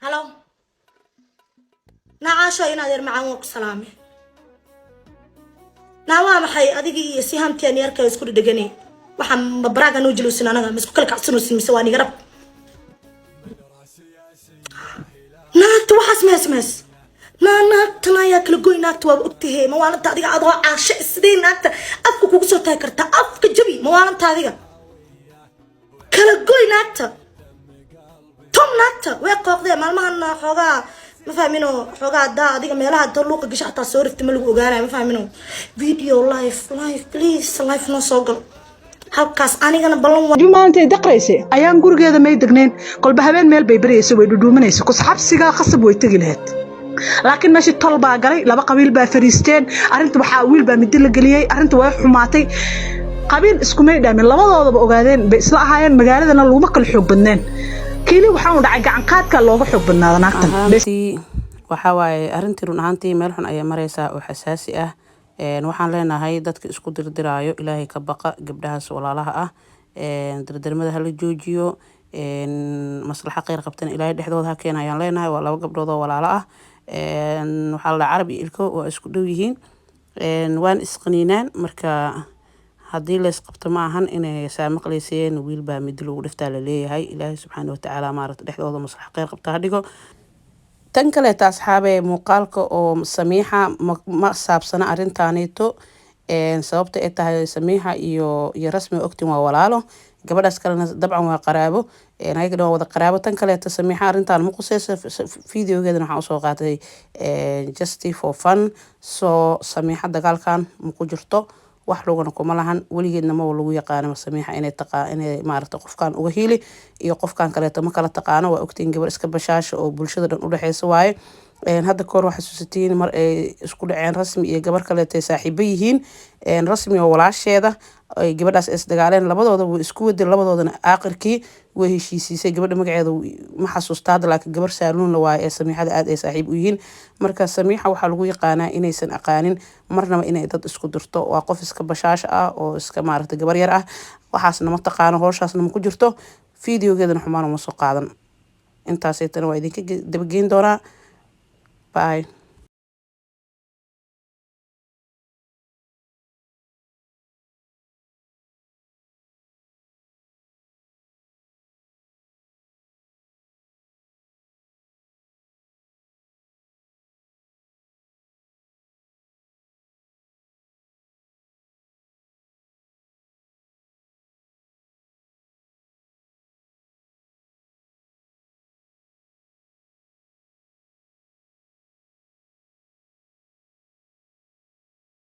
هلو نعاشو ينادر معاهم وكسلامي نعوام حي أديكي سيهم تاني يركب يسكت دجني وحم براغا نوجلوسنا أنا مسكو كل كعسنو سمسواني قرب نات وحس مس نات تنايا كل جوي نات وقتها ما وانا تادي عضوا عشاء سدين نات أفك كوكسو تاكرتا أفك جبي ما وانا تادي كل جوي نات توم نات ويقف ذي مالما حوغا ما فاهمينو حوغا دا ديك ميلها تلوق قشعتا سورفت ملو اوغانا ما فاهمينو فيديو لايف بليز لايف نو سوغل halkaas anigana balan jumaantay daqraysay ayaan gurigeeda may degneen kolba habeen meel bay bariyay way dhudhuumanaysa ku saxabsiga khasab way tagi lahayd laakiin meeshii tol baa galay laba qabiil baa fariisteen arintu waxa wiil baa mid la galiyay arintu way xumaatay qabiil isku may dhaamin labadoodaba ogaadeen bay isla ahaayeen magaaladana lagu kala xoog badneen kili waxa uu dhacay gacan qaadka looga xoog badnaada naagtan waxa waaye arintii run ahaantii meel xun ay maraysaa oo xasaasi ah waxaan leenahay dadka isku dirdiraayo ilaahay ka baqa gabdhahaas walaalaha ah dirdirmada hala joojiyo maslaxa khayr qabtan ilaahay dhexdooda ha keenayaan leenahay waa laba gabdhood oo walaalo ah waxa la carabi ilko waa isku dhow yihiin waan isqaniinaan marka haddii la isqabto ma ahan inay saamaqleyseen wiil baa mid lagu dhiftaa la leeyahay ilaahay subxaanahu wa tacaala maaragta dhexdooda maslaxa khayr qabta ha dhigo tan kale asxaabe muuqaalka oo Samiixa ma saabsana arintaanito sababta ay tahay Samiixa iyo rasmi ogtiin waa walaalo gabadhaas kalena dabcan waa qaraabo ayaga dhan wada qaraabo tan kale Samiixa arintaan ma qusayso fiidiyogeedana waxaan usoo qaatay just for fun so Samiixa dagaalkan ma ku jirto wax laguna kuma lahan waligeedna ma lagu yaqaan Samiixa inay maaragta qofkan uga hiili iyo qofkan kale ma kala taqaano waa ogtiin gabar iska bashaasho oo bulshada dhan u dhaxayso waaye hadda koor waxa xasuusatiin mar ay isku dhaceen rasmi iyo gabar kale ay saaxiibo yihiin rasmi oo walaasheeda ay gabadhaas is dagaaleen labadooda way isku waday labadoodana aakhirkii way heshiisay gabadha magaceeda ma xasuustaa laakiin gabar saaluun la waaye Samiixada aad ay saaxiib u yihiin marka Samiixa waxa lagu yaqaanaa inaysan aqaanin marnaba inay dad isku dirto waa qof iska bashaasho ah oo iska maaragtay gabar yar ah waxaasna ma taqaano howshaasna ma ku jirto fiidiyogeedana xumaan uma soo qaadan intaasay tan waa idinka dabageyn doonaa bye